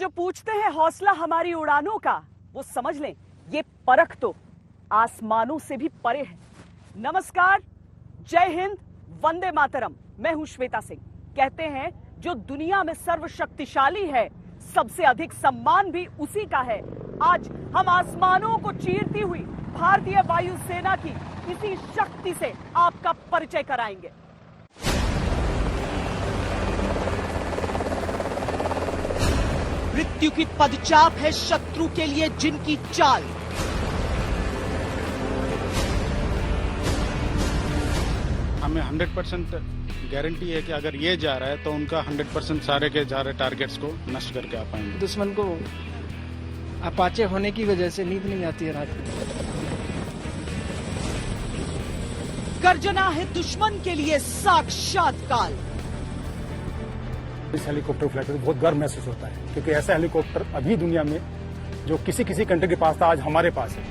जो पूछते हैं हौसला हमारी उड़ानों का, वो समझ लें ये परख तो आसमानों से भी परे है। नमस्कार, जय हिंद, वंदे मातरम। मैं हूं श्वेता सिंह। कहते हैं जो दुनिया में सर्वशक्तिशाली है, सबसे अधिक सम्मान भी उसी का है। आज हम आसमानों को चीरती हुई भारतीय वायुसेना की इसी शक्ति से आपका परिचय कराएंगे। मृत्यु की पदचाप है शत्रु के लिए जिनकी चाल। हमें 100% गारंटी है कि अगर ये जा रहा है तो उनका 100% सारे के जा रहे टारगेट्स को नष्ट करके आ पाएंगे। दुश्मन को अपाचे होने की वजह से नींद नहीं आती है रात में। गर्जना है दुश्मन के लिए साक्षात काल। इस हेलीकॉप्टर फ्लाइट में बहुत गर्व महसूस होता है, क्योंकि ऐसा हेलीकॉप्टर अभी दुनिया में जो किसी कंट्री के पास था, आज हमारे पास है।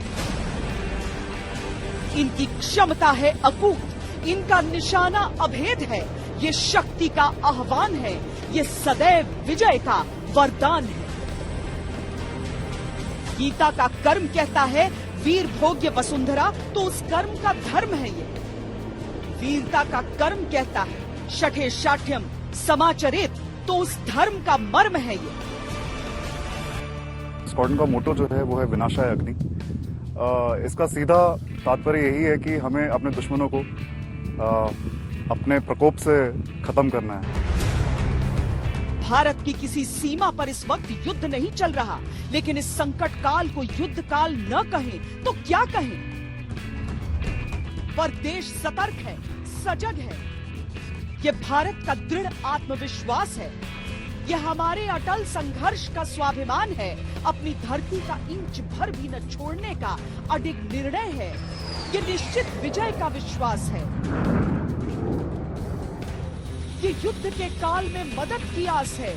इनकी क्षमता है अकूत, इनका निशाना अभेद है। ये शक्ति का आह्वान है, ये सदैव विजय का वरदान है। गीता का कर्म कहता है वीर भोग्य वसुंधरा, तो उस कर्म का धर्म है ये। वीरता का कर्म कहता है शठे शाठ्यम समाचरित, तो उस धर्म का मर्म है ये। स्क्वाड्रन का मोटो जो है वो है विनाशाय अग्नि। इसका सीधा तात्पर्य यही है कि हमें अपने दुश्मनों को अपने प्रकोप से खत्म करना है। भारत की किसी सीमा पर इस वक्त युद्ध नहीं चल रहा, लेकिन इस संकट काल को युद्ध काल न कहें तो क्या कहें। पर देश सतर्क है, सजग है। ये भारत का दृढ़ आत्मविश्वास है, ये हमारे अटल संघर्ष का स्वाभिमान है। अपनी धरती का इंच भर भी न छोड़ने का अडिग निर्णय है। ये निश्चित विजय का विश्वास है। ये युद्ध के काल में मदद की आस है।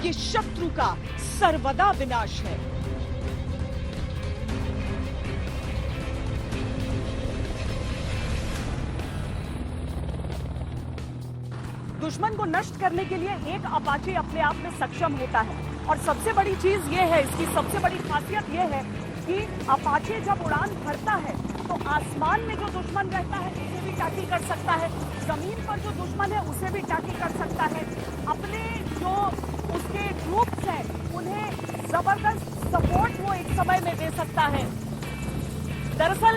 ये शत्रु का सर्वदा विनाश है। दुश्मन को नष्ट करने के लिए एक अपाचे अपने आप में सक्षम होता है। और सबसे बड़ी चीज ये है, इसकी सबसे बड़ी खासियत ये है कि अपाचे जब उड़ान भरता है तो आसमान में जो दुश्मन रहता है उसे भी टैकल कर सकता है, जमीन पर जो दुश्मन है उसे भी टैकल कर सकता है। अपने जो उसके ट्रूप्स हैं उन्हें जबरदस्त सपोर्ट वो एक समय में दे सकता है। दरअसल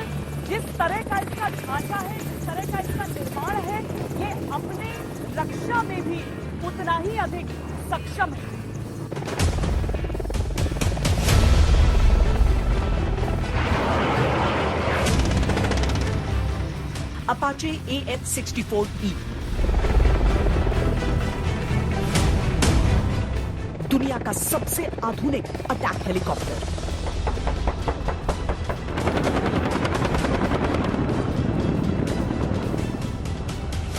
जिस तरह का इसका ढांचा है, जिस तरह का इसका निर्माण है, ये अपने रक्षा में भी उतना ही अधिक सक्षम है। अपाचे AH-64E दुनिया का सबसे आधुनिक अटैक हेलीकॉप्टर।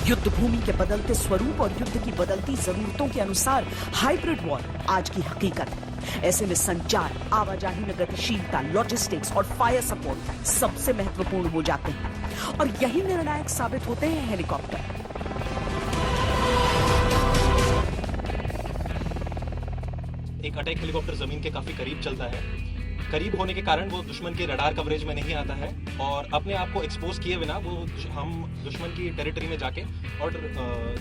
युद्ध भूमि के बदलते स्वरूप और युद्ध की बदलती जरूरतों के अनुसार हाइब्रिड वॉर आज की हकीकत है। ऐसे में संचार, आवाजाही में गतिशीलता, लॉजिस्टिक्स और फायर सपोर्ट सबसे महत्वपूर्ण हो जाते हैं, और यही निर्णायक साबित होते हैं हेलीकॉप्टर। एक अटैक हेलीकॉप्टर जमीन के काफी करीब चलता है। करीब होने के कारण वो दुश्मन के रडार कवरेज में नहीं आता है और अपने आप को एक्सपोज किए बिना वो हम दुश्मन की टेरिटरी में जाके और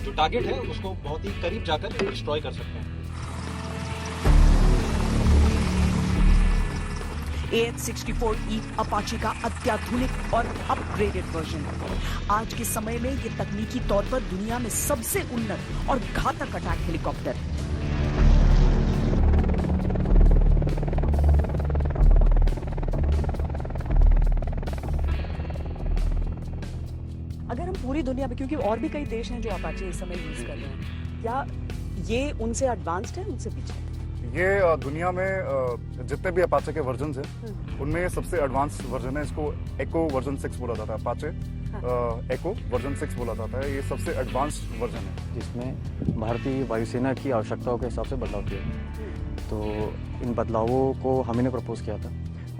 जो टारगेट है उसको बहुत ही करीब जाकर डिस्ट्रॉय कर सकते हैं। AH-64E अपाचे का अत्याधुनिक और अपग्रेडेड वर्जन है। आज के समय में ये तकनीकी तौर पर दुनिया में सबसे उन्नत और घातक अटैक हेलीकॉप्टर है। अगर हम पूरी दुनिया में, क्योंकि और भी कई देश हैं जो अपाचे इस समय यूज कर रहे हैं, क्या ये उनसे एडवांस्ड है, उनसे पीछे? ये दुनिया में जितने भी अपाचे के वर्जन हैं उनमें ये सबसे एडवांस वर्जन है। इसको एको वर्जन 6 बोला जाता है। अपाचे एको वर्जन 6 बोला जाता है। ये सबसे एडवांस वर्जन है, जिसमें भारतीय वायुसेना की आवश्यकताओं के हिसाब से बदलाव किया गया। तो इन बदलावों को हम ही ने प्रपोज किया था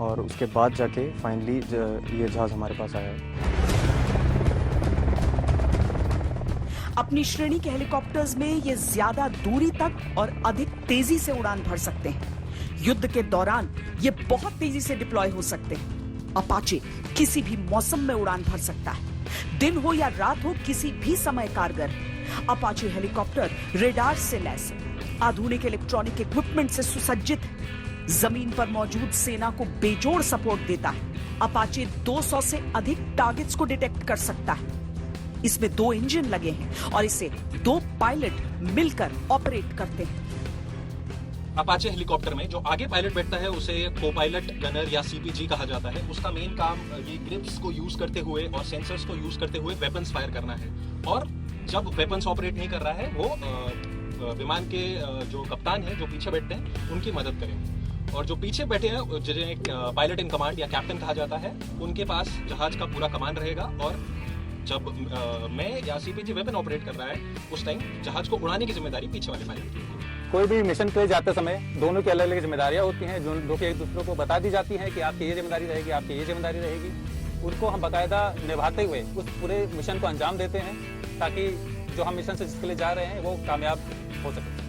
और उसके बाद जाके फाइनली ये जहाज हमारे पास आया है। अपनी श्रेणी के हेलीकॉप्टर्स में ये ज्यादा दूरी तक और अधिक तेजी से उड़ान भर सकते हैं। युद्ध के दौरान ये बहुत तेजी से डिप्लॉय हो सकते हैं। अपाचे किसी भी मौसम में उड़ान भर सकता है, दिन हो या रात हो, किसी भी समय कारगर है। अपाचे हेलीकॉप्टर रेडार से लैस है, आधुनिक इलेक्ट्रॉनिक इक्विपमेंट से सुसज्जित है, जमीन पर मौजूद सेना को बेजोड़ सपोर्ट देता है। अपाचे 200 से अधिक टारगेट्स को डिटेक्ट कर सकता है। इसमें 2 इंजन लगे हैं और इसे 2 पायलट मिलकर ऑपरेट करते हैं। अपाचे हेलीकॉप्टर में जो आगे पायलट बैठता है उसे को पायलट गनर या सीपीजी कहा जाता है। उसका मेन काम ये ग्रिप्स को यूज करते हुए और सेंसर्स को यूज करते हुए वेपन्स फायर करना है। और जब वेपन्स ऑपरेट नहीं कर रहा है वो विमान के जो कप्तान है जो पीछे बैठते हैं उनकी मदद करेंगे। और जो पीछे बैठे हैं जिन्हें पायलट इन कमांड या कैप्टन कहा जाता है, उनके पास जहाज का पूरा कमांड रहेगा। और जब मैं या सीपीजी वेपन ऑपरेट कर रहा है उस टाइम जहाज को उड़ाने की जिम्मेदारी पीछे वाले पायलट की होगी। कोई भी मिशन के लिए जाते समय दोनों की अलग अलग जिम्मेदारियां होती हैं, जो कि एक दूसरे को बता दी जाती हैं कि आपकी ये जिम्मेदारी रहेगी, आपकी ये जिम्मेदारी रहेगी। उनको हम बाकायदा निभाते हुए उस पूरे मिशन को अंजाम देते हैं ताकि जो हम मिशन से जिसके लिए जा रहे हैं वो कामयाब हो सके।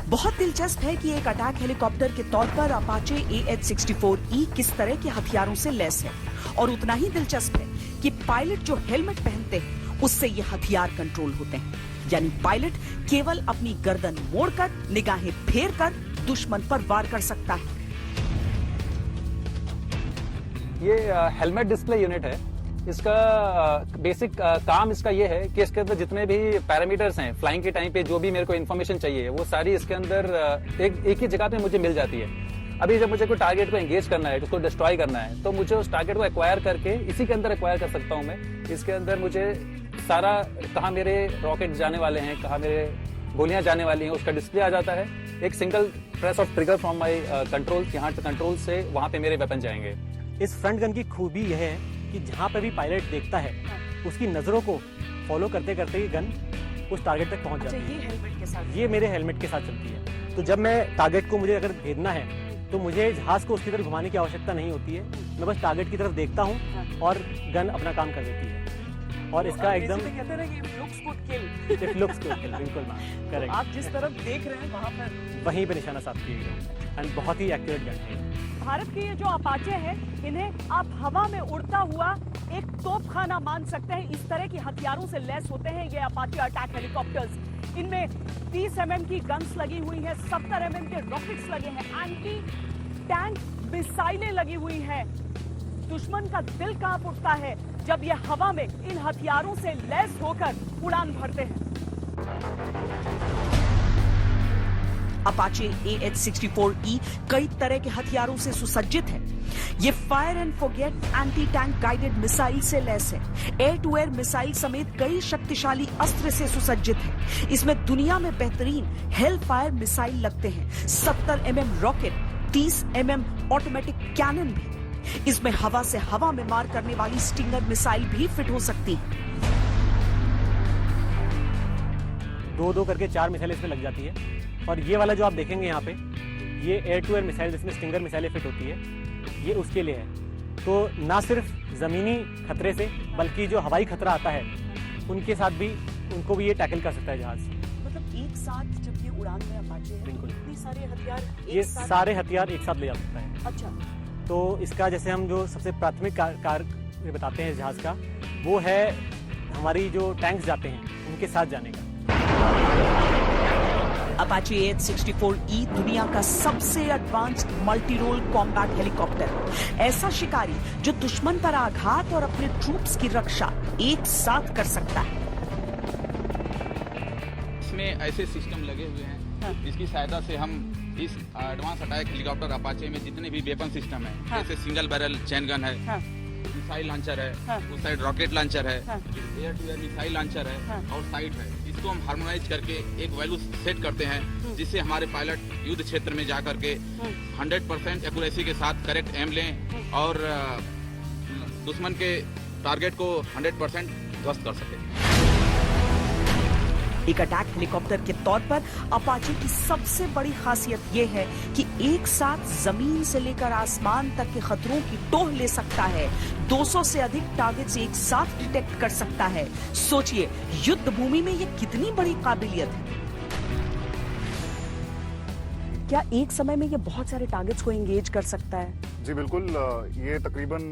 बहुत दिलचस्प है कि एक अटैक हेलीकॉप्टर के तौर पर अपाचे AH-64E किस तरह के हथियारों से लैस है, और उतना ही दिलचस्प है कि पायलट जो हेलमेट पहनते हैं उससे ये हथियार कंट्रोल होते हैं। यानी पायलट केवल अपनी गर्दन मोड़कर, निगाहें फेर कर दुश्मन पर वार कर सकता है। ये हेलमेट डिस्प्ले यूनिट है। इसका बेसिक काम इसका ये है कि इसके अंदर जितने भी पैरामीटर्स हैं फ्लाइंग के टाइम पे जो भी मेरे को इन्फॉर्मेशन चाहिए वो सारी इसके अंदर एक ही जगह पे मुझे मिल जाती है। अभी जब मुझे कोई टारगेट को एंगेज करना है, उसको डिस्ट्रॉय करना है, तो मुझे उस टारगेट को एक्वायर करके इसी के अंदर एक्वायर कर सकता हूँ मैं। इसके अंदर मुझे सारा कहाँ मेरे रॉकेट जाने वाले हैं, कहाँ मेरे गोलियां जाने वाली हैं, उसका डिस्प्ले आ जाता है। एक single press of trigger from my control, यहाँ कंट्रोल से वहाँ पे मेरे वेपन जाएंगे। इस फ्रंट गन की खूबी यह है कि जहाँ पे भी पायलट देखता है उसकी नजरों को फॉलो करते करते ही गन उस टारगेट तक पहुंच जाती है। ये हेलमेट के साथ, ये मेरे हेलमेट के साथ चलती है। तो जब मैं टारगेट को मुझे अगर भेजना है तो मुझे जहाज को उसकी तरफ घुमाने की आवश्यकता नहीं होती है। मैं बस टारगेट की तरफ देखता हूँ और गन अपना काम कर देती है। और इसका एकदम कहते हैं कि looks could kill। It looks good, बिल्कुल करेक्ट। आप जिस तरफ देख रहे हैं वहाँ पर वहीं पे निशाना साफ किए गए एंड बहुत ही एक्यूरेट गन है। भारत के ये जो अपाचे हैं, इन्हें आप हवा में उड़ता हुआ एक तोपखाना मान सकते हैं। इस तरह की हथियारों से लैस होते हैं ये अपाचे अटैक हेलीकॉप्टर्स। इनमें 30 mm की गन्स लगी हुई हैं, 70 mm के रॉकेट्स लगे हैं, एंटी टैंक मिसाइलें लगी हुई हैं। दुश्मन का दिल कांप उठता है जब ये हवा में इन हथियारों से लैस होकर उड़ान भरते हैं। अपाचे AH-64E कई तरह के हथियारों से सुसज्जित है। ये fire and forget anti tank guided missile से लैस है। एयर टू एयर मिसाइल समेत कई शक्तिशाली अस्त्र से सुसज्जित है। इसमें दुनिया में बेहतरीन हेल फायर मिसाइल लगते हैं, 70 mm rocket, 30 mm automatic cannon भी। इसमें हवा से हवा में मार करने वाली स्टिंगर मिसाइल भी फिट हो सकती है। 2-2 करके 4 मिसाइलें इसमें लग जाती है। और ये वाला जो आप देखेंगे यहाँ पे, ये एयर टू एयर मिसाइल जिसमें स्टिंगर मिसाइलें फिट होती है, ये उसके लिए है। तो ना सिर्फ ज़मीनी खतरे से बल्कि जो हवाई खतरा आता है उनके साथ भी, उनको भी ये टैकल कर सकता है जहाज। मतलब एक साथ जब ये उड़ान में अपाचे है, बिल्कुल। इतने सारे हथियार ये सारे हथियार एक साथ ले जा सकता है। अच्छा, तो इसका जैसे हम जो सबसे प्राथमिक कार्य बताते हैं जहाज का, वो है हमारी जो टैंक्स जाते हैं उनके साथ जाने का। अपाचे AH-64E दुनिया का सबसे advanced multi role combat helicopter, ऐसा शिकारी जो दुश्मन पर आघात और अपने ट्रूप्स की रक्षा एक साथ कर सकता है। इसमें ऐसे सिस्टम लगे हुए हैं जिसकी सहायता से हम इस एडवांस अटैक हेलीकॉप्टर अपाचे में जितने भी वेपन सिस्टम है, जैसे सिंगल बैरल चैन गन है, मिसाइल लॉन्चर है, उस साइड रॉकेट लॉन्चर है, air to air missile launcher है और साइट है, इसको हम हार्मोनाइज करके एक वैल्यू सेट करते हैं जिससे हमारे पायलट युद्ध क्षेत्र में जा करके 100% एक्यूरेसी के साथ करेक्ट एम लें और दुश्मन के टारगेट को 100% ध्वस्त कर सके। एक अटैक हेलीकॉप्टर के तौर पर अपाचे की सबसे बड़ी खासियत यह है कि एक साथ जमीन से लेकर आसमान तक के खतरों की टोह ले सकता है। 200 से अधिक टारगेट्स एक साथ डिटेक्ट कर सकता है। सोचिए युद्ध भूमि में यह कितनी बड़ी काबिलियत है। क्या एक समय में ये बहुत सारे टारगेट्स को एंगेज कर सकता है? जी बिल्कुल, ये तकरीबन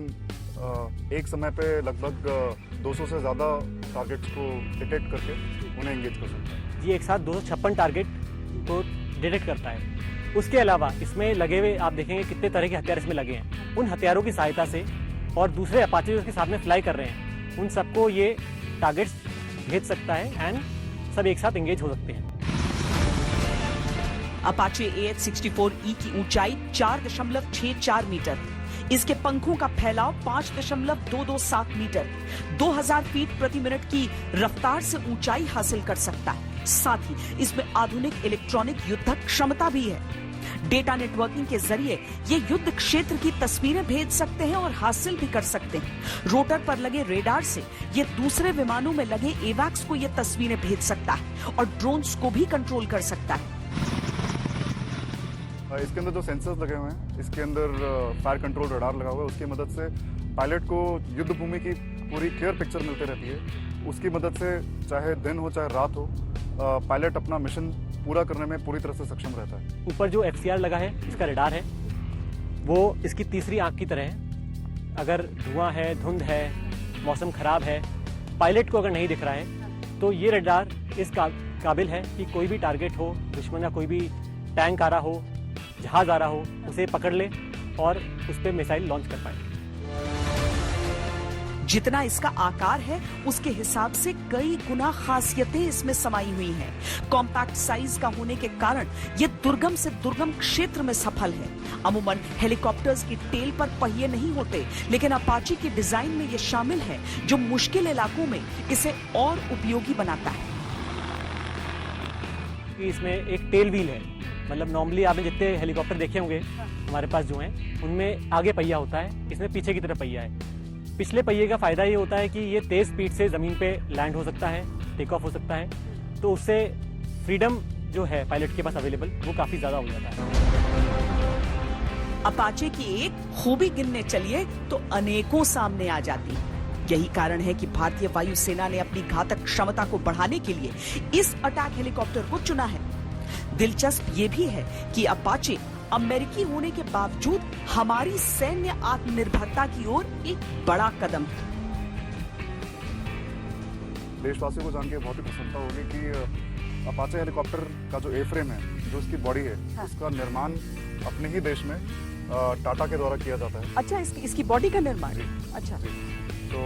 एक समय पे लगभग 200 से ज़्यादा टारगेट्स को डिटेक्ट करके उन्हें एंगेज कर सकता है। ये एक साथ 256 टारगेट को डिटेक्ट करता है। उसके अलावा इसमें लगे हुए आप देखेंगे कितने तरह के हथियार इसमें लगे हैं। उन हथियारों की सहायता से और दूसरे अपाचे जो उसके साथ में फ्लाई कर रहे हैं उन सबको ये टारगेट्स भेज सकता है एंड सब एक साथ एंगेज हो सकते हैं। अपाचे AH-64E की ऊंचाई 4.64 मीटर, इसके पंखों का फैलाव 5.227 मीटर, 2000 फीट प्रति मिनट की रफ्तार से ऊंचाई हासिल कर सकता है। साथ ही इसमें आधुनिक इलेक्ट्रॉनिक युद्धक क्षमता भी है। डेटा नेटवर्किंग के जरिए ये युद्ध क्षेत्र की तस्वीरें भेज सकते हैं और हासिल भी कर सकते हैं। रोटर पर लगे रेडार से ये दूसरे विमानों में लगे एवैक्स को ये तस्वीरें भेज सकता है और ड्रोन्स को भी कंट्रोल कर सकता है। इसके अंदर जो सेंसर्स लगे हुए हैं, इसके अंदर फायर कंट्रोल रडार लगा हुआ है, उसकी मदद से पायलट को युद्ध भूमि की पूरी क्लियर पिक्चर मिलती रहती है। उसकी मदद से चाहे दिन हो चाहे रात हो, पायलट अपना मिशन पूरा करने में पूरी तरह से सक्षम रहता है। ऊपर जो FCR लगा है, इसका रडार है, वो इसकी तीसरी आंख की तरह है। अगर धुआं है, धुंध है, मौसम खराब है, पायलट को अगर नहीं दिख रहा है तो ये रडार इस काबिल है कि कोई भी टारगेट हो, दुश्मन का कोई भी टैंक आ रहा हो, जहाज आ रहा हो, उसे पकड़ ले और उस पर मिसाइल लॉन्च कर पाए। जितना इसका आकार है उसके हिसाब से कई गुना खासियतें इसमें समाई हुई हैं। कॉम्पैक्ट साइज का होने के कारण ये दुर्गम से दुर्गम क्षेत्र में सफल है। अमूमन हेलीकॉप्टर्स की टेल पर पहिए नहीं होते, लेकिन अपाचे की डिजाइन में ये शामिल है जो मुश्किल इलाकों में इसे और उपयोगी बनाता है। इसमें एक टेल व्हील है, मतलब नॉर्मली आपने जितने हेलीकॉप्टर देखे होंगे हमारे पास जो हैं उनमें आगे पहिया होता है, इसमें पीछे की तरफ पहिया है। पिछले पहिए का फायदा ये होता है कि ये तेज स्पीड से जमीन पे लैंड हो सकता है, टेक ऑफ हो सकता है, तो उससे फ्रीडम जो है पायलट के पास अवेलेबल वो काफी ज्यादा हो जाता है। अपाचे की एक खूबी गिनने चलिए तो अनेकों सामने आ जाती है। यही कारण है कि भारतीय वायुसेना ने अपनी घातक क्षमता को बढ़ाने के लिए इस अटैक हेलीकॉप्टर को चुना है। दिलचस्प ये भी है कि अपाचे अमेरिकी होने के बावजूद हमारी सैन्य आत्मनिर्भरता की ओर एक बड़ा कदम है। देशवासियों को जान के बहुत ही प्रसन्नता होगी कि अपाचे हेलीकॉप्टर का जो एफ्रेम है, जो इसकी बॉडी है, उसका निर्माण अपने ही देश में टाटा के द्वारा किया जाता है। अच्छा, इसकी बॉडी का निर्माण? अच्छा, तो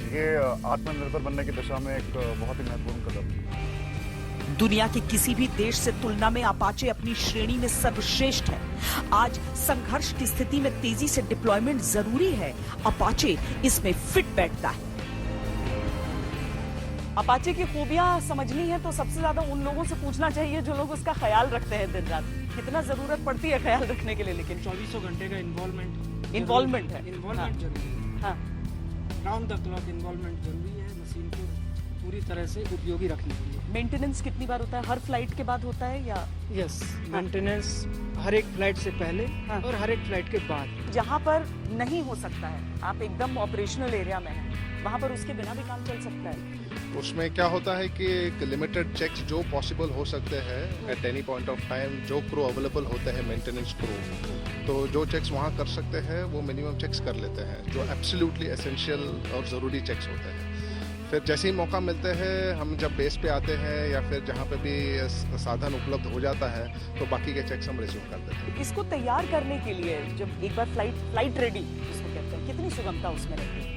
ये आत्मनिर्भर बनने की दिशा में एक बहुत ही महत्वपूर्ण कदम है। दुनिया के किसी भी देश से तुलना में अपाचे अपनी श्रेणी में सर्वश्रेष्ठ है। आज संघर्ष की स्थिति में तेजी से डिप्लॉयमेंट जरूरी है, अपाचे इसमें फिट बैठता है। अपाचे की खूबियां समझनी है तो सबसे ज्यादा उन लोगों से पूछना चाहिए जो लोग उसका ख्याल रखते हैं दिन रात। कितना जरूरत पड़ती है ख्याल रखने के लिए, लेकिन 2400 घंटे का इन्वॉल्वमेंट है। इन्वॉल्वमेंट जरूरी है। हाँ, राउंड द क्लॉक इन्वॉल्वमेंट जरूरी है मशीन को पूरी तरह से उपयोगी रखने के लिए। मेंटेनेंस कितनी बार होता है? हर फ्लाइट के बाद होता है या? यस, मेंटेनेंस हर एक फ्लाइट से पहले और हर एक फ्लाइट के बाद। जहाँ पर नहीं हो सकता है, आप एकदम ऑपरेशनल एरिया में हैं, वहाँ पर उसके बिना भी काम चल सकता है। उसमें क्या होता है कि एक लिमिटेड चेक्स जो पॉसिबल हो सकते हैं at any point of time, जो क्रू अवेलेबल होते हैं मेंटेनेंस क्रू, तो जो चेक्स वहाँ कर सकते हैं वो मिनिमम चेक्स कर लेते हैं, जो एब्सोल्युटली एसेंशियल और ज़रूरी चेक्स होते हैं। फिर जैसे ही मौका मिलते हैं, हम जब बेस पे आते हैं या फिर जहाँ पे भी साधन उपलब्ध हो जाता है तो बाकी के चेक्स हम रिज्यूम कर देते हैं। इसको तैयार करने के लिए जब एक बार फ्लाइट रेडी इसको कहते हैं, कितनी सुगमता उसमें रहती है?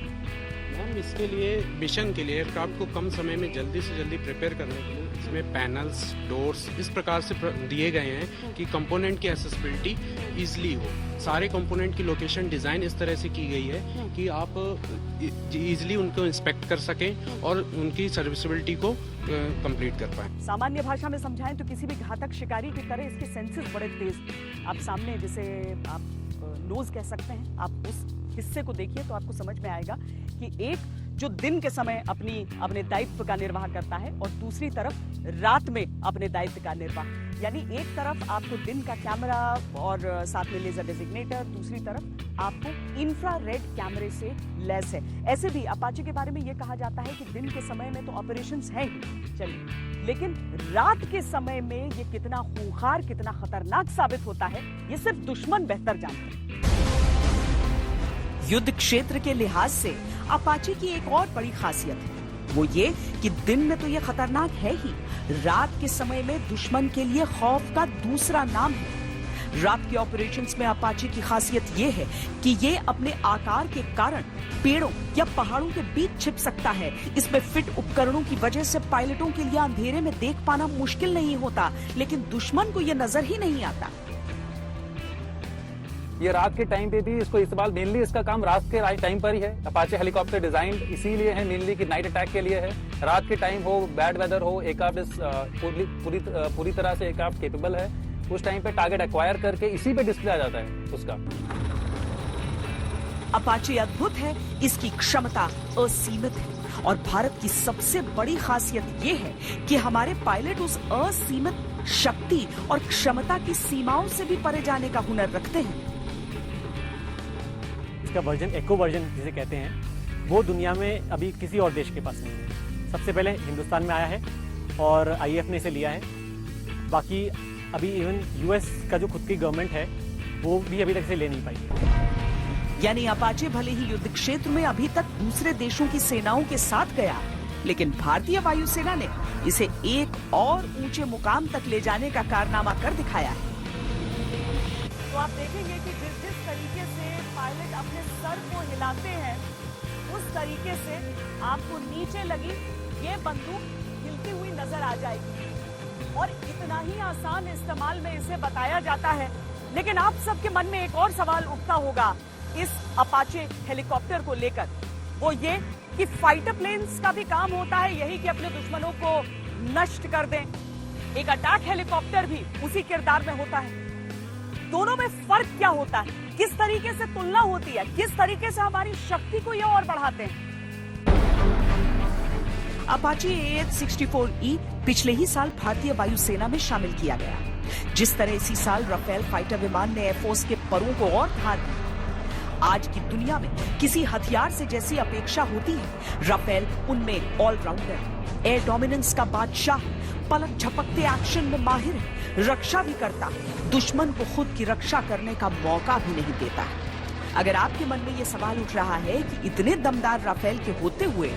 मैम, इसके लिए मिशन के लिए एयरक्राफ्ट को कम समय में जल्दी से जल्दी प्रिपेयर करने के लिए इसमें पैनल्स, डोर्स इस प्रकार से दिए गए हैं कि कंपोनेंट की एक्सेसिबिलिटी ईजिली हो। सारे कंपोनेंट की लोकेशन डिज़ाइन इस तरह से की गई है कि आप इजीली उनको इंस्पेक्ट कर सकें और उनकी सर्विसेबिलिटी को कंप्लीट कर पाएं। सामान्य भाषा में समझाएं तो किसी भी घातक शिकारी की तरह इसके सेंसेस बड़े तेज। आप सामने जिसे आप नोज कह सकते हैं, आप उस हिस्से को देखिए तो आपको समझ में आएगा कि एक जो दिन के समय अपने दायित्व का निर्वाह करता है और दूसरी तरफ रात में अपने दायित्व का निर्वाह। यानी एक तरफ आपको दिन का कैमरा और साथ में लेजर डेजिग्नेटर, दूसरी तरफ आपको इंफ्रारेड कैमरे से लैस है। ऐसे भी अपाचे के बारे में यह कहा जाता है कि दिन के समय में तो ऑपरेशंस हैं ही, चलिए, लेकिन रात के समय में ये कितना खूंखार, कितना खतरनाक साबित होता है, ये सिर्फ दुश्मन बेहतर जानते हैं। युद्ध क्षेत्र के लिहाज से अपाचे की एक और बड़ी खासियत है, वो ये कि दिन में तो ये खतरनाक है ही, रात के समय में दुश्मन के लिए खौफ का दूसरा नाम है। रात के ऑपरेशंस में अपाचे की खासियत ये है कि ये अपने आकार के कारण पेड़ों या पहाड़ों के बीच छिप सकता है। इसमें फिट उपकरणों की वजह से पायलटों के लिए अंधेरे में देख पाना मुश्किल नहीं होता, लेकिन दुश्मन को ये नजर ही नहीं आता। ये रात के टाइम पे भी इसको इस्तेमाल, मेनली इसका काम रात के टाइम पर ही है। अपाचे हेलीकॉप्टर डिजाइन इसीलिए है मेनली कि नाइट अटैक के लिए है। रात के टाइम हो, बैड वेदर हो, एयरक्राफ्ट पूरी तरह से एयरक्राफ्ट केपेबल है। उस टाइम पे टारगेट एक्वायर करके इसी पे डिस्प्ले आ जाता है उसका। अपाचे अद्भुत है, इसकी क्षमता असीमित है और भारत की सबसे बड़ी खासियत ये है कि हमारे पायलट उस असीमित शक्ति और क्षमता की सीमाओं से भी परे जाने का हुनर रखते हैं। इसका वर्जन, एको वर्जन जिसे कहते हैं, वो दुनिया में अभी किसी और देश के पास नहीं है। सबसे पहले हिंदुस्तान में आया है और आईएएफ ने इसे लिया है। बाकी अभी इवन यूएस का जो खुद की गवर्नमेंट है वो भी अभी तक इसे ले नहीं पाई। यानी अपाचे भले ही युद्ध क्षेत्र में अभी तक दूसरे देशों की सेनाओं के साथ गया, लेकिन भारतीय वायुसेना ने इसे एक और ऊंचे मुकाम तक ले जाने का कारनामा कर दिखाया है। तो आप देखेंगे कि जिस तरीके से पायलट अपने सर को हिलाते हैं, उस तरीके से आपको नीचे लगी ये बंदूक हिलती हुई नजर आ जाएगी और इतना ही आसान इस्तेमाल में इसे बताया जाता है। लेकिन आप सबके मन में एक और सवाल उठता होगा इस अपाचे हेलीकॉप्टर को लेकर, वो ये कि फाइटर प्लेन्स का भी काम होता है यही कि अपने दुश्मनों को नष्ट कर दें। एक अटैक हेलीकॉप्टर भी उसी किरदार में होता है। दोनों में फर्क क्या होता है, किस तरीके से तुलना होती है, किस तरीके से हमारी शक्ति को ये और बढ़ाते हैं। अपाचे AH-64E पिछले ही साल भारतीय वायुसेना में शामिल किया गया। जिस तरह इसी साल राफेल फाइटर विमान ने एयरफोर्स के परों को और धार दी। आज की दुनिया में किसी हथियार से जैसी अपेक्षा होती है, राफेल उनमें ऑलराउंडर, एयर डोमिनेंस का बादशाह, पलक झपकते एक्शन में माहिर है, रक्षा भी करता है, दुश्मन को खुद की रक्षा करने का मौका भी नहीं देता है। अगर आपके मन में ये सवाल उठ रहा है कि इतने दमदार राफेल के होते हुए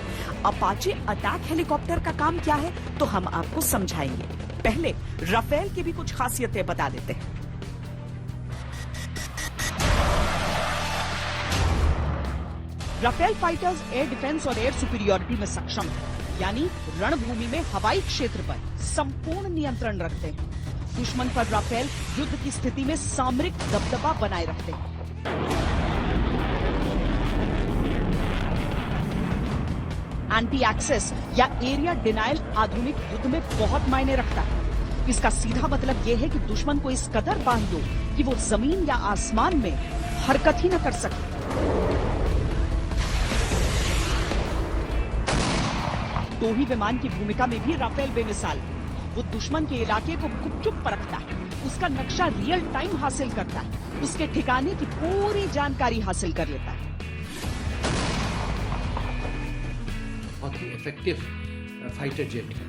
अपाचे अटैक हेलीकॉप्टर का काम क्या है, तो हम आपको समझाएंगे। पहले राफेल की भी कुछ खासियतें बता देते हैं। राफेल फाइटर्स एयर डिफेंस और एयर सुपीरियरिटी में सक्षम है, यानी रणभूमि में हवाई क्षेत्र पर संपूर्ण नियंत्रण रखते हैं। दुश्मन पर राफेल युद्ध की स्थिति में सामरिक दबदबा बनाए रखते हैं। एंटी एक्सेस या एरिया डिनायल आधुनिक युद्ध में बहुत मायने रखता है। इसका सीधा मतलब यह है कि दुश्मन को इस कदर बांध दो कि वो जमीन या आसमान में हरकत ही न कर सके। टोही विमान की भूमिका में भी राफेल बेमिसाल है। वो दुश्मन के इलाके को गुपचुप परखता है, उसका नक्शा रियल टाइम हासिल करता है, उसके ठिकाने की पूरी जानकारी हासिल कर लेता है। बहुत ही इफेक्टिव फाइटर जेट है।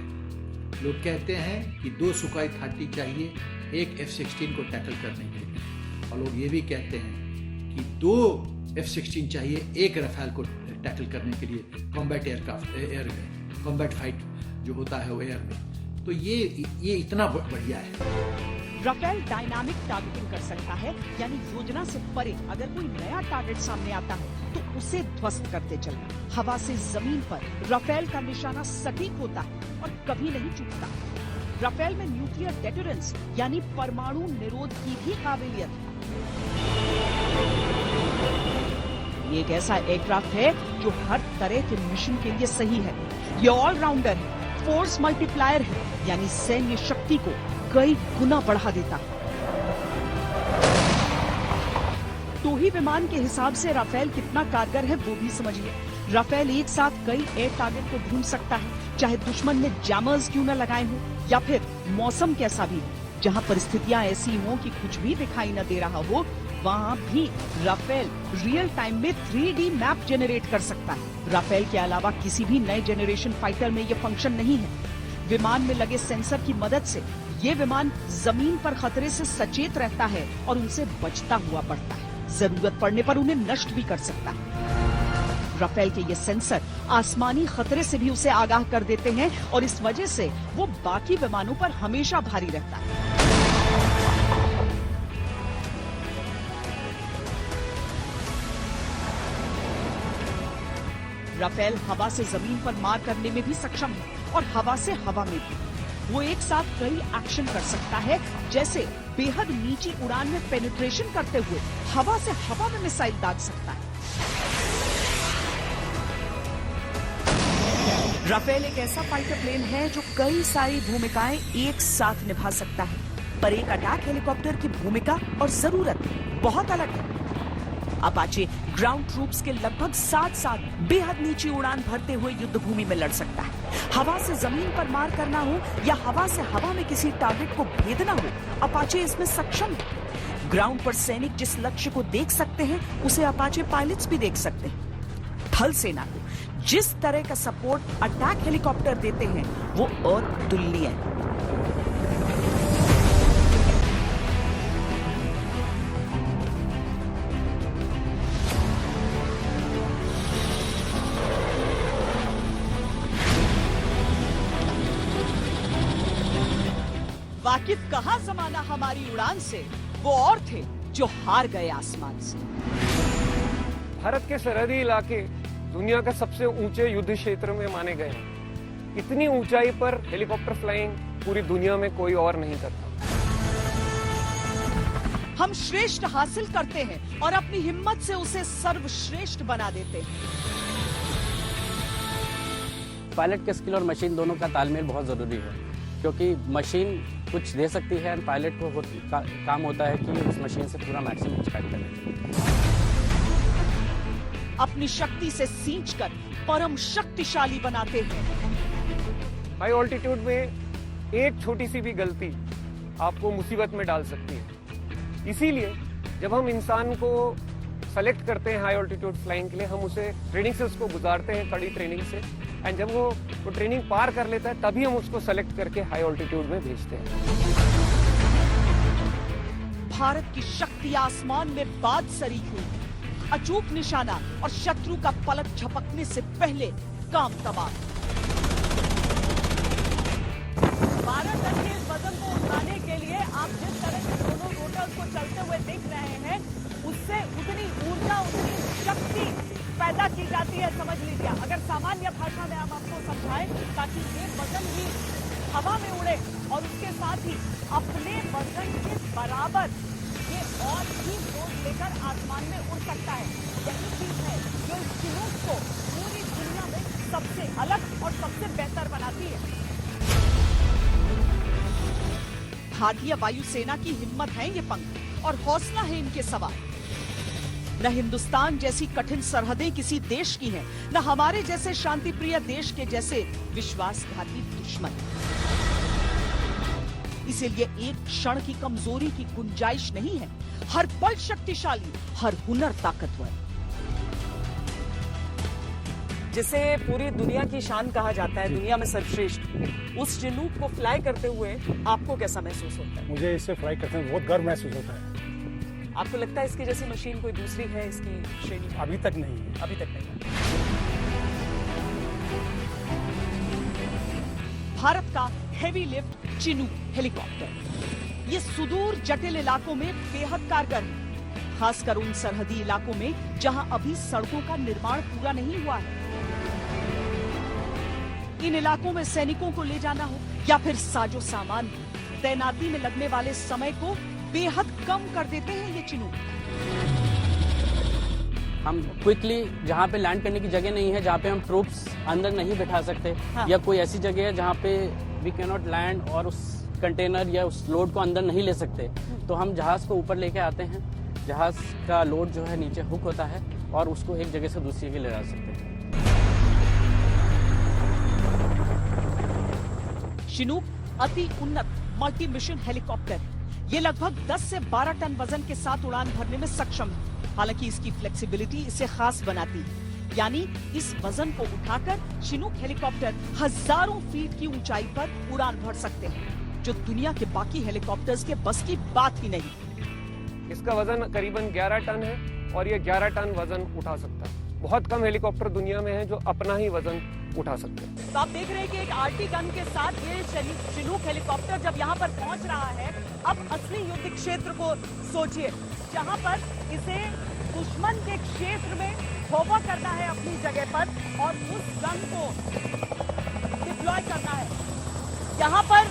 लोग कहते हैं कि 2 सुखाई 30 चाहिए एक F-16 को टैकल करने के लिए, और लोग ये भी कहते हैं कि 2 F-16 चाहिए एक राफेल को टैकल करने के लिए कॉम्बैट एयरक्राफ्ट, एयर में कॉम्बैट फाइट जो होता है वो एयर में। तो ये इतना बढ़िया है। राफेल डायनामिक टारगेटिंग कर सकता है, यानी योजना से परे अगर कोई नया टारगेट सामने आता है तो उसे ध्वस्त करते चलना। हवा से जमीन पर राफेल का निशाना सटीक होता है और कभी नहीं चूकता। राफेल में न्यूक्लियर डेटरेंस यानी परमाणु निरोध की भी काबिलियत है। ये एक ऐसा एयरक्राफ्ट है जो हर तरह के मिशन के लिए सही है। ये ऑलराउंडर है, फोर्स मल्टीप्लायर है, यानी सैन्य शक्ति को कई गुना बढ़ा देता है। टोही विमान के हिसाब से राफेल कितना कारगर है वो भी समझिए। राफेल एक साथ कई एयर टारगेट को ढूंढ सकता है, चाहे दुश्मन ने जैमर्स क्यों न लगाए हों या फिर मौसम कैसा भी हो। जहां परिस्थितियां ऐसी हों कि कुछ भी दिखाई न दे रहा हो, वहां भी राफेल रियल टाइम में 3D मैप जनरेट कर सकता है। राफेल के अलावा किसी भी नए जेनरेशन फाइटर में ये फंक्शन नहीं है। विमान में लगे सेंसर की मदद से ये विमान जमीन पर खतरे से सचेत रहता है और उनसे बचता हुआ बढ़ता है। जरूरत पड़ने पर उन्हें नष्ट भी कर सकता है। राफेल के ये सेंसर आसमानी खतरे से भी उसे आगाह कर देते हैं और इस वजह से वो बाकी विमानों पर हमेशा भारी रहता है। राफेल हवा से जमीन पर मार करने में भी सक्षम है और हवा से हवा में भी। वो एक साथ कई एक्शन कर सकता है, जैसे बेहद नीची उड़ान में पेनिट्रेशन करते हुए हवा से हवा में मिसाइल दाग सकता है। राफेल एक ऐसा फाइटर प्लेन है जो कई सारी भूमिकाएं एक साथ निभा सकता है, पर एक अटैक हेलीकॉप्टर की भूमिका और जरूरत बहुत अलग है। अपाचे ग्राउंड ट्रूप्स के लगभग साथ बेहद नीची उड़ान भरते हुए युद्ध भूमि में लड़ सकता है। हवा से जमीन पर मार करना हो या हवा से हवा में किसी टारगेट को भेदना हो, अपाचे इसमें सक्षम है। ग्राउंड पर सैनिक जिस लक्ष्य को देख सकते हैं, उसे अपाचे पायलट्स भी देख सकते हैं। थल सेना को जिस तरह का सपोर्ट अटैक हेलीकॉप्टर देते हैं, वो अतुलनीय है। वाकिफ कहा जमाना हमारी उड़ान से, वो और थे जो हार गए आसमान से। भारत के सरहदी इलाके दुनिया का सबसे ऊंचे युद्ध क्षेत्र में माने गए हैं। इतनी ऊंचाई पर हेलीकॉप्टर फ्लाइंग पूरी दुनिया में कोई और नहीं करता। हम श्रेष्ठ हासिल करते हैं और अपनी हिम्मत से उसे सर्वश्रेष्ठ बना देते हैं। पायलट के स्किल और मशीन दोनों का तालमेल बहुत जरूरी है, क्योंकि मशीन कुछ दे सकती है और पायलट को काम होता है कि उस मशीन से पूरा मैक्सिमम एक्सपेक्ट करें। अपनी शक्ति से सींचकर परम शक्तिशाली बनाते हैं। हाई ऑल्टीट्यूड में एक छोटी सी भी गलती आपको मुसीबत में डाल सकती है। इसीलिए जब हम इंसान को सेलेक्ट करते हैं हाई ऑल्टीट्यूड फ्लाइंग के लिए, हम उसे ट्रेनिंग से उसको गुजारते हैं, कड़ी ट्रेनिंग से, एंड जब वो ट्रेनिंग पार कर लेता है, तभी हम उसको सेलेक्ट करके हाई ऑल्टीट्यूड में भेजते हैं। भारत की शक्ति आसमान में बात सरी हुई, अचूक निशाना और शत्रु का पलक झपकने से पहले काम तबाह। 12 टन के इस वजन को उठाने के लिए आप जिस तरह से दोनों रोटर्स को चलते हुए देख रहे हैं, उससे उतनी ऊर्जा, उतनी शक्ति पैदा की जाती है, समझ लीजिए। अगर सामान्य भाषा में हम आपको समझाएं, ताकि ये वजन भी हवा में उड़े और उसके साथ ही अपने वजन के बराबर ये और भी जोर लेकर आसमान में उड़ सकता है। यही चीज है जो इस चिनूक को पूरी दुनिया में सबसे अलग और सबसे बेहतर बनाती है। भारतीय वायुसेना की हिम्मत है ये पंख और हौसला है इनके सवार। न हिंदुस्तान जैसी कठिन सरहदें किसी देश की हैं, न हमारे जैसे शांतिप्रिय देश के जैसे विश्वासघाती दुश्मन। इसीलिए एक क्षण की कमजोरी की गुंजाइश नहीं है। हर पल शक्तिशाली, हर हुनर ताकतवर। जिसे पूरी दुनिया की शान कहा जाता है, दुनिया में सर्वश्रेष्ठ, उस चिनूक को फ्लाई करते हुए आपको कैसा महसूस होता है? मुझे इससे फ्लाई करते हुए बहुत गर्व महसूस होता है। आपको लगता है इसकी जैसी मशीन कोई दूसरी है इसकी श्रेणी में? अभी तक नहीं है। अभी तक नहीं है। भारत का हेवी लिफ्ट चिनूक हेलीकॉप्टर ये सुदूर जटिल इलाकों में बेहद कारगर है, खासकर उन सरहदी इलाकों में जहां अभी सड़कों का निर्माण पूरा नहीं हुआ है। इन इलाकों में सैनिकों को ले जाना हो या फिर साजो सामान, तैनाती में लगने वाले समय को बेहद कम कर देते हैं ये चिनूक। हम क्विकली जहाँ पे लैंड करने की जगह नहीं है, जहाँ पे हम ट्रूप्स अंदर नहीं बिठा सकते, हाँ। या कोई ऐसी जगह है जहाँ पे वी कैन नॉट लैंड और उस कंटेनर या उस लोड को अंदर नहीं ले सकते, तो हम जहाज को ऊपर लेके आते हैं। जहाज का लोड जो है नीचे हुक होता है और उसको एक जगह से दूसरी जगह ले जा सकते हैं। चिनूक अति उन्नत मल्टी मिशन हेलीकॉप्टर है। ये लगभग 10 से 12 टन वजन के साथ उड़ान भरने में सक्षम है। हालांकि इसकी फ्लेक्सिबिलिटी इसे खास बनाती है, यानी इस वजन को उठाकर चिनूक हेलीकॉप्टर हजारों फीट की ऊंचाई पर उड़ान भर सकते हैं, जो दुनिया के बाकी हेलीकॉप्टर्स के बस की बात ही नहीं। इसका वजन करीबन 11 टन है और ये 11 टन वजन उठा सकता है। बहुत कम हेलीकॉप्टर दुनिया में हैं जो अपना ही वजन उठा सकते हैं। तो आप देख रहे हैं कि एक आरटी गन के साथ ये चिनूक हेलीकॉप्टर जब यहाँ पर पहुंच रहा है, अब असली युद्ध क्षेत्र को सोचिए, जहाँ पर इसे दुश्मन के क्षेत्र में होवर करना है अपनी जगह पर और उस गन को डिप्लॉय करना है। यहाँ पर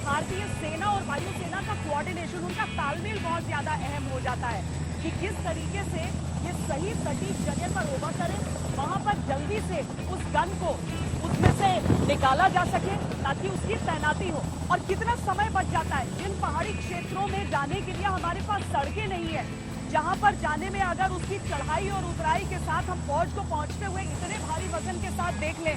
भारतीय सेना और वायुसेना का कोऑर्डिनेशन, उनका तालमेल बहुत ज्यादा अहम हो जाता है कि किस तरीके से ये सही सटीक जगह पर होवर करें, वहां पर जल्दी से उस गन को उसमें से निकाला जा सके ताकि उसकी तैनाती हो। और कितना समय बच जाता है। जिन पहाड़ी क्षेत्रों में जाने के लिए हमारे पास सड़कें नहीं है, जहां पर जाने में अगर उसकी चढ़ाई और उतराई के साथ हम फौज को पहुंचते हुए इतने भारी वजन के साथ देख लें,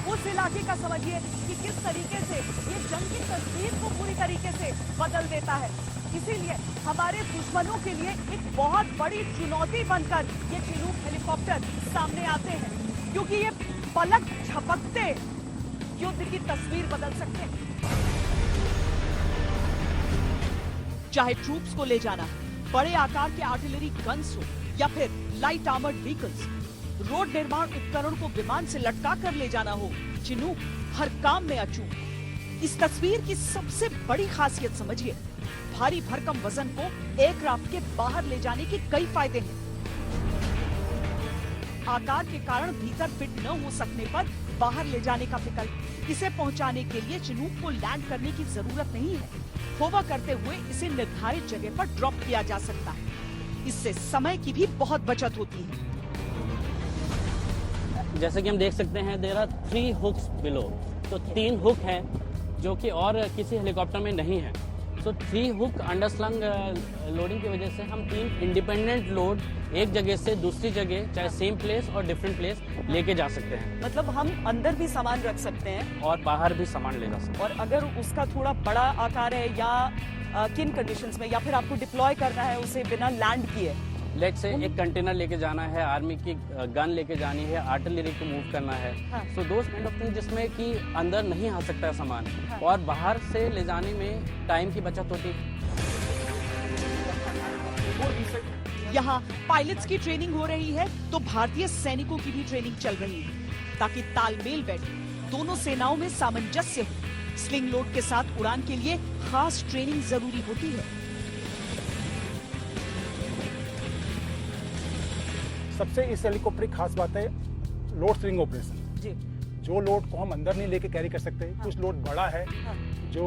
उस इलाके का समझिए कि किस तरीके से ये जंग की तस्वीर को पूरी तरीके से बदल देता है। इसीलिए हमारे दुश्मनों के लिए एक बहुत बड़ी चुनौती बनकर ये चिनूक हेलीकॉप्टर सामने आते हैं, क्योंकि ये पलक झपकते युद्ध की तस्वीर बदल सकते हैं। चाहे ट्रूप्स को ले जाना, बड़े आकार के आर्टिलरी गन्स हो या फिर लाइट आर्मर्ड व्हीकल्स, रोड निर्माण उपकरण को विमान से लटका कर ले जाना हो, चिनूक हर काम में अचूक। इस तस्वीर की सबसे बड़ी खासियत समझिए, भारी भरकम वजन को एयरक्राफ्ट के बाहर ले जाने के कई फायदे हैं। आकार के कारण भीतर फिट न हो सकने पर बाहर ले जाने का विकल्प। इसे पहुंचाने के लिए चिनूक को लैंड करने की जरूरत नहीं है। होवर करते हुए इसे निर्धारित जगह पर ड्रॉप किया जा सकता है। इससे समय की भी बहुत बचत होती है। जैसे कि हम देख सकते हैं, देयर आर 3 हुक्स बिलो, तो 3 हुक हैं जो कि और किसी हेलीकॉप्टर में नहीं है। सो 3 हुक अंडरस्लंग लोडिंग की वजह से हम 3 इंडिपेंडेंट लोड एक जगह से दूसरी जगह, चाहे सेम प्लेस और डिफरेंट प्लेस, लेके जा सकते हैं। मतलब हम अंदर भी सामान रख सकते हैं और बाहर भी सामान ले जा सकते हैं। और अगर उसका थोड़ा बड़ा आकार है या किन कंडीशंस में, या फिर आपको डिप्लॉय करना है उसे बिना लैंड किए, लेट से एक कंटेनर लेके जाना है, आर्मी की गन लेके जानी है, आर्टिलरी को मूव करना है, सो दोस काइंड ऑफ थिंग जिसमें कि अंदर नहीं आ सकता है सामान, और बाहर से ले जाने में टाइम की बचत होती है। यहाँ पायलट्स की ट्रेनिंग हो रही है तो भारतीय सैनिकों की भी ट्रेनिंग चल रही है, ताकि तालमेल बैठे, दोनों सेनाओं में सामंजस्य हो। स्लिंग लोड के साथ उड़ान के लिए खास ट्रेनिंग जरूरी होती है। सबसे इस हेलीकॉप्टर की खास बात है लोड स्लिंग ऑपरेशन जी। जो लोड को हम अंदर नहीं लेके कैरी कर सकते, कुछ लोड बड़ा है जो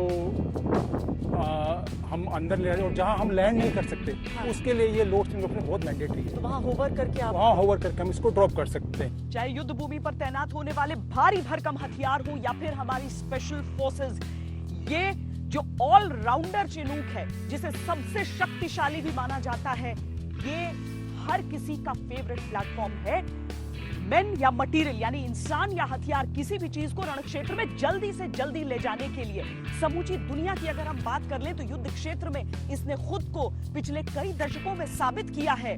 हम अंदर ले जाए और जहां हम लैंड नहीं कर सकते, उसके लिए ये लोड स्लिंग ऑपरेशन बहुत मैंडेटरी है। तो वहाँ होवर करके आप वहाँ होवर करके हम इसको ड्रॉप कर सकते हैं। चाहे युद्ध भूमि पर तैनात होने वाले भारी भरकम हथियार हो या फिर हमारी स्पेशल फोर्सेस, ये जो ऑल राउंडर चिनूक है, जिसे सबसे शक्तिशाली भी माना जाता है, ये हर किसी का फेवरेट प्लेटफॉर्म है। मेन या मटेरियल यानी इंसान या हथियार, किसी भी चीज को रण क्षेत्र में जल्दी से जल्दी ले जाने के लिए समूची दुनिया की अगर हम बात कर लें तो युद्ध क्षेत्र में इसने खुद को पिछले कई दशकों में साबित किया है।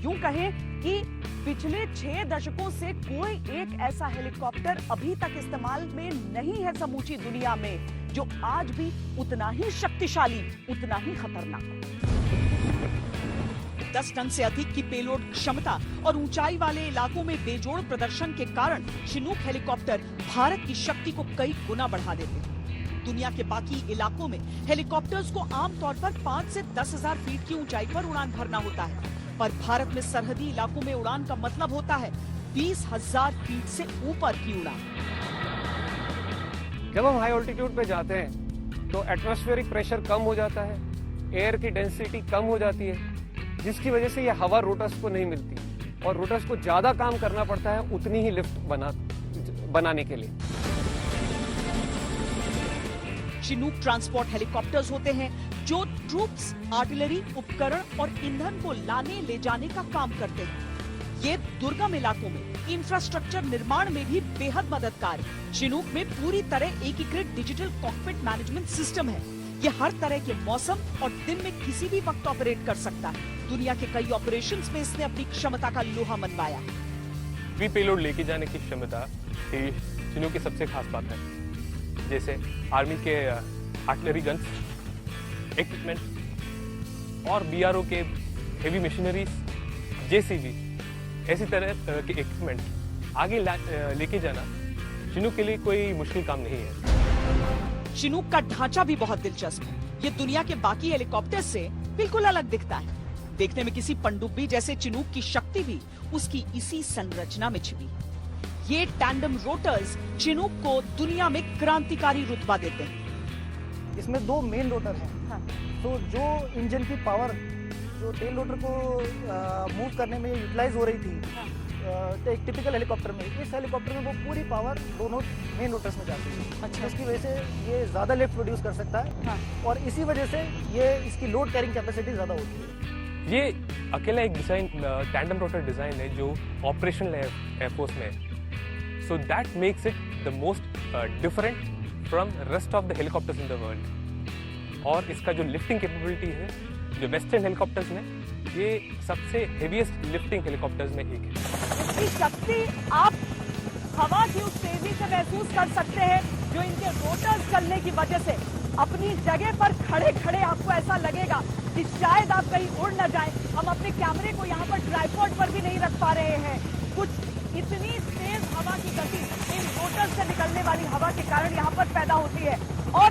यूं कहें कि पिछले 6 दशकों से कोई एक ऐसा हेलीकॉप्टर अभी तक इस्तेमाल में नहीं है समूची दुनिया में जो आज भी उतना ही शक्तिशाली, उतना ही खतरनाक। 10 टन से अधिक की पेलोड क्षमता और ऊंचाई वाले इलाकों में बेजोड़ प्रदर्शन के कारण चिनूक हेलीकॉप्टर भारत की शक्ति को कई गुना बढ़ा देते हैं। दुनिया के बाकी इलाकों में हेलीकॉप्टर्स को आमतौर पर 5 से 10,000 फीट की ऊंचाई पर उड़ान भरना होता है, पर भारत में सरहदी इलाकों में उड़ान का मतलब होता है 20,000 फीट से ऊपर की उड़ान। जब हम हाई ऑल्टीट्यूड पे जाते हैं तो एटमॉस्फेरिक प्रेशर कम हो जाता है, एयर की डेंसिटी कम हो जाती है, जिसकी वजह से ये हवा रोटर्स को नहीं मिलती और रोटर्स को ज्यादा काम करना पड़ता है उतनी ही लिफ्ट बनाने के लिए। चिनूक ट्रांसपोर्ट हेलीकॉप्टर्स होते हैं जो ट्रूप्स, आर्टिलरी, उपकरण और ईंधन को लाने ले जाने का काम करते हैं। ये दुर्गम इलाकों में इंफ्रास्ट्रक्चर निर्माण में भी बेहद मददगार है। चिनूक में पूरी तरह एकीकृत डिजिटल कॉकपिट मैनेजमेंट सिस्टम है। ये हर तरह के मौसम और दिन में किसी भी वक्त ऑपरेट कर सकता है। दुनिया के कई ऑपरेशंस में इसने अपनी क्षमता का लोहा मनवाया। भी पेलोड लेके जाने की क्षमता ही चिनूक की सबसे खास बात है। जैसे आर्मी के आर्टिलरी गन्स, इक्विपमेंट और बीआरओ के हेवी मशीनरीज, जेसीबी, ऐसी तरह के इक्विपमेंट आगे लेके जाना चिनूक के लिए कोई मुश्किल काम नहीं है। चिनूक का ढांचा भी बहुत दिलचस्प है। ये दुनिया के बाकी हेलीकॉप्टर से बिल्कुल अलग दिखता है। देखने में किसी पनडुब्बी जैसे चिनूक की शक्ति भी उसकी इसी संरचना में छिपी है। ये टैंडम रोटर्स चिनूक को दुनिया में क्रांतिकारी रुतबा देते हैं। इसमें 2 मेन रोटर हैं। हाँ। तो जो इंजन की पावर जो टेल रोटर को मूव करने में यूटिलाइज हो रही थी, हाँ। एक टिपिकल हेलीकॉप्टर में, इस हेलीकॉप्टर में वो पूरी पावर दोनों मेन रोटर्स में जाती है। अच्छा। इसकी वजह से ये ज्यादा लिफ्ट प्रोड्यूस कर सकता है। हाँ। और इसी वजह से ये इसकी लोड कैरिंग कैपेसिटी ज्यादा होती है। ये अकेला एक डिजाइन टैंडम रोटर डिजाइन है जो ऑपरेशनल है एयरफोर्स में। So that makes it the most different from rest of the helicopters in the world. और इसका जो लिफ्टिंग कैपेबिलिटी है, जो वेस्टर्न हेलीकॉप्टर्स में, ये सबसे हेवीएस्ट लिफ्टिंग हेलीकॉप्टर्स में एक है। इसकी शक्ति आप हवा की उस तेजी से महसूस कर सकते हैं जो इनके रोटर्स चलने की वजह से अपनी जगह पर खड़े खड़े आपको ऐसा लगेगा कि शायद आप कहीं उड़ न जाएं। हम अपने कैमरे को यहाँ पर ट्राइपॉड पर भी नहीं रख पा रहे हैं। कुछ इतनी तेज हवा की गति इन रोटर्स से निकलने वाली हवा के कारण यहाँ पर पैदा होती है। और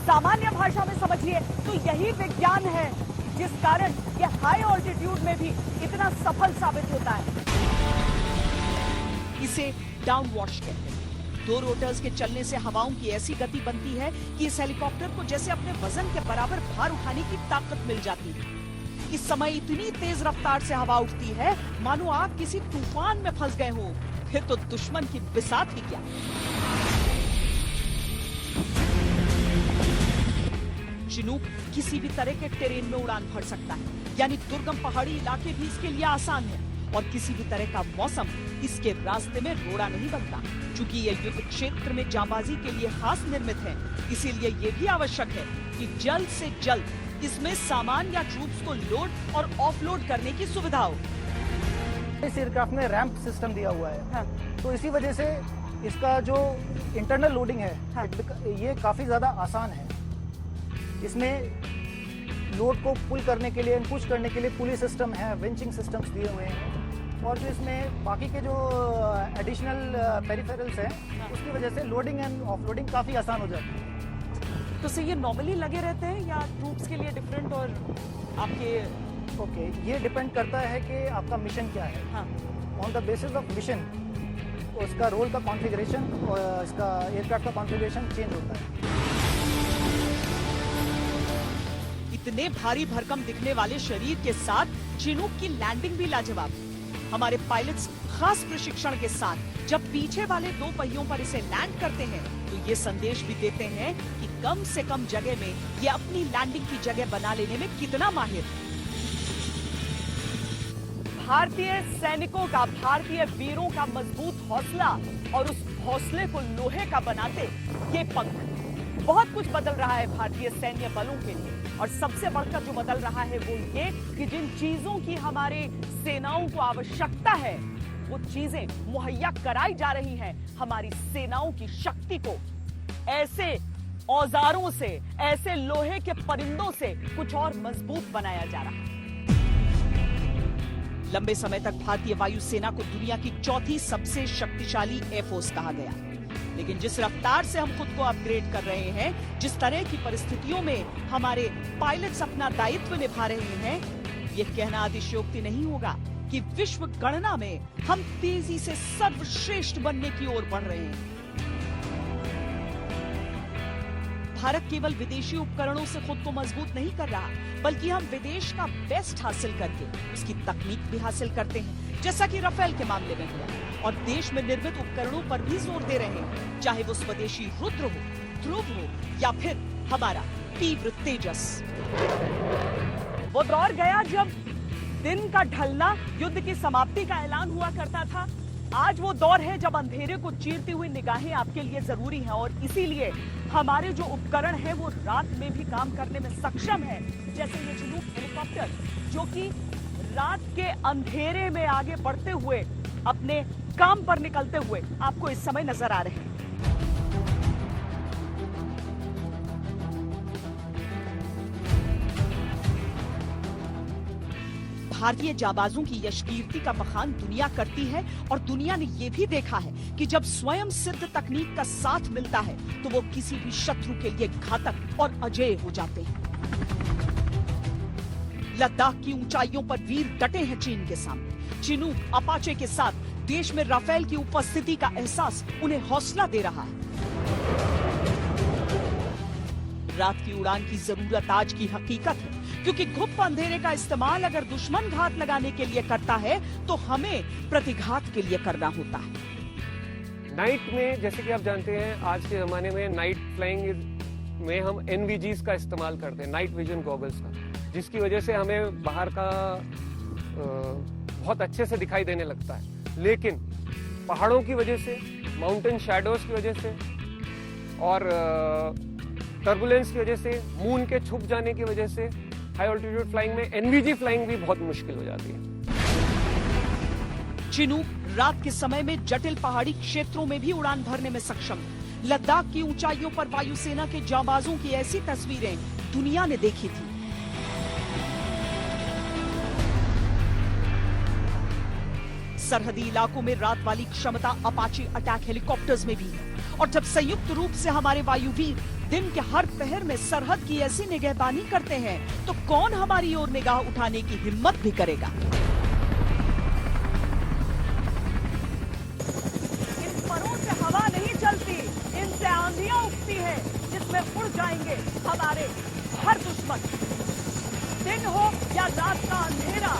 सामान्य भाषा में समझिए तो यही विज्ञान है जिस कारण ये हाई ऑल्टीट्यूड में भी इतना सफल साबित होता है। इसे डाउन वॉश कहते हैं। 2 रोटर्स के चलने से हवाओं की ऐसी गति बनती है कि इस हेलीकॉप्टर को जैसे अपने वजन के बराबर भार उठाने की ताकत मिल जाती है। इस समय इतनी तेज रफ्तार से हवा उठती है मानो आप किसी तूफान में फंस गए हो। फिर तो दुश्मन की बिसात ही क्या। चिनूक किसी भी तरह के टेरेन में उड़ान भर सकता है, यानी दुर्गम पहाड़ी इलाके भी इसके लिए आसान है। और किसी भी तरह का मौसम इसके रास्ते में रोड़ा नहीं बनता। चूंकि ये युद्ध क्षेत्र में जांबाजी के लिए खास निर्मित है, इसीलिए ये भी आवश्यक है कि जल्द से जल्द इसमें सामान या ट्रूप्स को लोड और ऑफलोड करने की सुविधा हो। इस एयरक्राफ्ट में रैंप सिस्टम दिया हुआ है। हाँ। तो इसी वजह से इसका जो इंटरनल लोडिंग है, हाँ। ये काफी ज्यादा आसान है। इसमें लोड को पुल करने के लिए, पुश करने के लिए पुली सिस्टम है, विंचिंग सिस्टम्स दिए हुए हैं। और जो इसमें बाकी के जो एडिशनल पेरिफेरल्स हैं, उसकी वजह से लोडिंग एंड ऑफलोडिंग काफी आसान हो जाती है। तो ये नॉर्मली लगे रहते हैं या ट्रूप्स के लिए डिफरेंट और आपके? ओके, ये डिपेंड करता है कि आपका मिशन क्या है। हाँ। On the basis of mission उसका रोल का कॉन्फ़िगरेशन और इसका एयरक्राफ्ट का कॉन्फ़िगरेशन चेंज होता है। इतने भारी भरकम दिखने वाले शरीर के साथ चिनूक की लैंडिंग भी लाजवाब है। हमारे पायलट्स खास प्रशिक्षण के साथ जब पीछे वाले 2 पहियों पर इसे लैंड करते हैं तो ये संदेश भी देते हैं कि कम से कम जगह में ये अपनी लैंडिंग की जगह बना लेने में कितना माहिर है। भारतीय सैनिकों का, भारतीय वीरों का मजबूत हौसला और उस हौसले को लोहे का बनाते ये पंख। बहुत कुछ बदल रहा है भारतीय सैन्य बलों के लिए। और सबसे बढ़कर जो बदल रहा है वो ये कि जिन चीजों की हमारे सेनाओं को आवश्यकता है वो चीजें मुहैया कराई जा रही हैं हमारी सेनाओं की शक्ति को। ऐसे औजारों से, ऐसे लोहे के परिंदों से कुछ और मजबूत बनाया जा रहा है। लंबे समय तक भारतीय वायुसेना को दुनिया की 4थी सबसे शक्तिशाली एयरफोर्स कहा गया। लेकिन जिस रफ्तार से हम खुद को अपग्रेड कर रहे हैं, जिस तरह की परिस्थितियों में हमारे पायलट्स अपना दायित्व निभा रहे हैं, ये कहना अतिशयोक्ति नहीं होगा कि विश्व गणना में हम तेजी से सर्वश्रेष्ठ बनने की ओर बढ़ रहे हैं। भारत केवल विदेशी उपकरणों से खुद को मजबूत नहीं कर रहा, बल्कि हम विदेश का बेस्ट हासिल करके उसकी तकनीक भी हासिल करते हैं, जैसा कि राफेल के मामले में हुआ। और देश में निर्मित उपकरणों पर भी जोर दे रहे हैं, चाहे वो स्वदेशी रुद्र हो, ध्रुव हो या फिर हमारा तीव्र तेजस। वो दौर गया जब दिन का ढलना युद्ध की समाप्ति का ऐलान हुआ करता था। आज वो दौर है जब अंधेरे को चीरती हुई निगाहें आपके लिए जरूरी हैं और इसीलिए हमारे जो उपकरण हैं वो रात में भी काम करने में सक्षम है, जैसे ये चिनूक हेलीकॉप्टर जो कि रात के अंधेरे में आगे बढ़ते हुए अपने काम पर निकलते हुए आपको इस समय नजर आ रहे हैं। भारतीय जाबाजों की यशकीर्ति का बखान दुनिया करती है और दुनिया ने यह भी देखा है कि जब स्वयं सिद्ध तकनीक का साथ मिलता है तो वो किसी भी शत्रु के लिए घातक और अजेय हो जाते हैं। लद्दाख की ऊंचाइयों पर वीर डटे हैं चीन के सामने। चिनूक अपाचे के साथ देश में राफेल की उपस्थिति का एहसास उन्हें हौसला दे रहा है। रात की उड़ान की जरूरत आज की हकीकत है, क्योंकि गुप्त अंधेरे का इस्तेमाल अगर दुश्मन घात लगाने के लिए करता है तो हमें प्रतिघात के लिए करना होता है। नाइट में जैसे कि आप जानते हैं आज के जमाने में नाइट फ्लाइंग में हम NVGs का इस्तेमाल करते हैं, नाइट विजन गॉगल्स का, जिसकी वजह से हमें बाहर का बहुत अच्छे से दिखाई देने लगता है। लेकिन पहाड़ों की वजह से, माउंटेन शैडोज की वजह से और टर्बुलेंस की वजह से, मून के छुप जाने की वजह से हाई ऑल्टीट्यूड फ्लाइंग में NVG फ्लाइंग भी बहुत मुश्किल हो जाती है। चिनूक रात के समय में जटिल पहाड़ी क्षेत्रों में भी उड़ान भरने में सक्षम है। लद्दाख की ऊंचाइयों पर वायुसेना के जांबाजों की ऐसी तस्वीरें दुनिया ने देखी थी। सरहदी इलाकों में रात वाली क्षमता अपाचे अटैक हेलीकॉप्टर्स में भी है और जब संयुक्त रूप से हमारे वायुवीर दिन के हर पहर में सरहद की ऐसी निगहबानी करते हैं तो कौन हमारी ओर निगाह उठाने की हिम्मत भी करेगा। इन परों से हवा नहीं चलती, इनसे आंधियां उठती है जिसमें उड़ जाएंगे हमारे हर दुश्मन। दिन हो या रात का अंधेरा,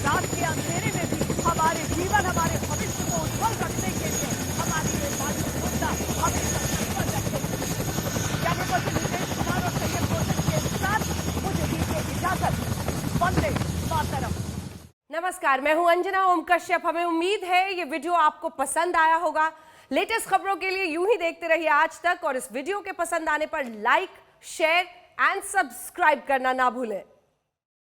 रात के अंधेरे में भी हमारे जीवन, हमारे भविष्य को उज्जवल रखने के लिए हमारी ये वायु योद्धा हमेशा तत्पर रखेंगे। कुमार और सैयद रोशन के साथ मुझे दीजिए इजाजत। वंदे मातरम। नमस्कार, मैं हूं अंजना ओम कश्यप। हमें उम्मीद है ये वीडियो आपको पसंद आया होगा। लेटेस्ट खबरों के लिए यूं ही देखते रहिए आज तक और इस वीडियो के पसंद आने पर लाइक, शेयर एंड सब्सक्राइब करना ना भूलें।